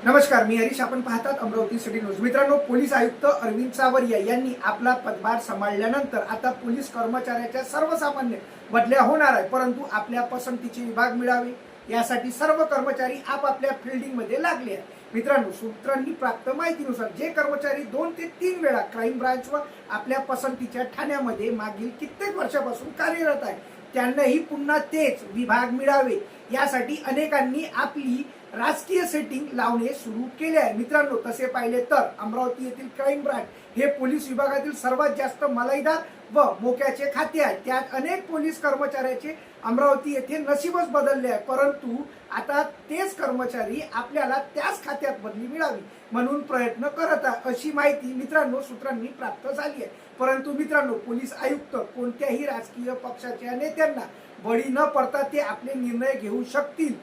नमस्कार, मी हरीश. आपण पाहतात अमरावती सिटी न्यूज. मित्रांनो, पोलीस आयुक्त अरविंद सावरिया यांनी आपला पदभार सांभाळल्यानंतर आता पोलीस कर्मचाऱ्याच्या सर्वसामान्य बदल्या होणार आहे, परंतु आपल्या पसंतीचे विभाग मिळावे यासाठी सर्व कर्मचारी आपापल्या फिल्डिंगमध्ये लागले आहेत. मित्रांनो, सूत्रांनी प्राप्त माहितीनुसार जे कर्मचारी 2 ते 3 वेळा क्राईम ब्रांच व आपल्या पसंतीच्या ठाण्यामध्ये मागील कित्येक वर्षापासून कार्यरत आहे, त्यांनाही पुन्हा तेच विभाग मिळावे यासाठी अनेकांनी आपली राजकीय सेटिंग लावणे सुरू केले आहे. मित्रांनो, तसे पाहिले तर अमरावती येथील क्राईम ब्रांच हे पोलीस विभागातील सर्वात जास्त मलाईदार व मोक्याचे खाते आहे. त्यात अनेक पोलीस कर्मचाऱ्याचे अमरावती येथे नशीबच बदलले आहे, परंतु आता तेच कर्मचारी आपल्याला त्याच खात्यात बदली मिळावी म्हणून प्रयत्न करत आहे, अशी माहिती मित्रांनो सूत्रांनी प्राप्त झाली आहे. परंतु मित्रांनो, पोलीस आयुक्त कोणत्याही राजकीय पक्षाच्या नेत्यांना बळी न पडता ते आपले निर्णय घेऊ शकतील.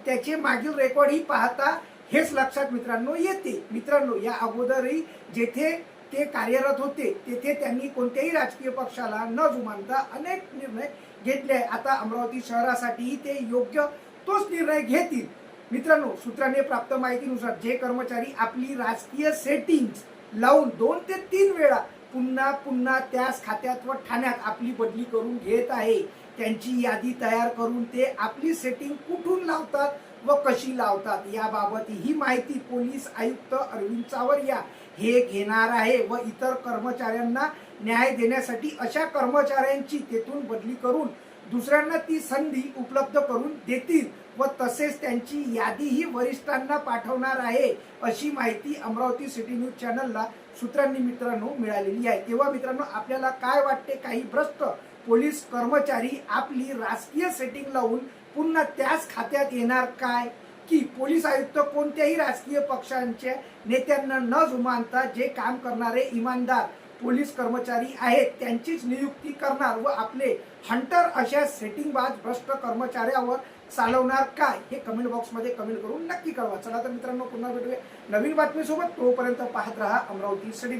त्याचे मागील रेकॉर्ड ही पाहता हेच लक्षात मित्रांनो येते. मित्रांनो, या अगोदरही जेथे ते कार्यरत होते तेथे त्यांनी कोणत्याही राजकीय पक्षाला न जुमानता अनेक निर्णय घेतले आहे. आता अमरावती शहरासाठीही ते योग्य तोच निर्णय घेतील. मित्रांनो, सूत्रांनी प्राप्त माहितीनुसार जे कर्मचारी आपली राजकीय सेटिंग्स लावून 2 ते 3 वेळा पुन्हा त्याच खात्यात व ठाण्यात आपली बदली करून घेत आहे, त्यांची यादी तयार करून ते आपली सेटिंग कुठून लावतात व कशी लावतात याबाबत ही माहिती पोलीस आयुक्त अरविंद सावरिया हे घेणार आहे व इतर कर्मचाऱ्यांना न्याय देण्यासाठी अशा कर्मचाऱ्यांची तेथून बदली करून दुसऱ्यांना ती संधी उपलब्ध करून देतील व तसेच त्यांची यादीही वरिष्ठांना पाठवणार आहे, अशी माहिती अमरावती सिटी न्यूज चॅनलला सूत्रांनी मित्रांनो मिळालेली आहे. तेव्हा मित्रांनो, आपल्याला काय वाटते, काही भ्रष्ट पोलीस कर्मचारी आपली राजकीय सेटिंग लावून पुन्हा त्याच खात्यात येणार काय, की पोलीस आयुक्त कोणत्याही राजकीय पक्षांच्या नेत्यांना न जुमानता जे काम करणारे इमानदार पोलीस कर्मचारी आहेत त्यांचीच नियुक्ती करणार व आपले हंटर अशा सेटिंगबाज भ्रष्ट कर्मचाऱ्यावर चालवणार काय, हे कमेंट बॉक्समध्ये कमेंट करून नक्की कळवा. चला तर मित्रांनो, पुन्हा भेटूया नवीन बातमीसोबत. तोपर्यंत पाहत रहा अमरावती सिटी.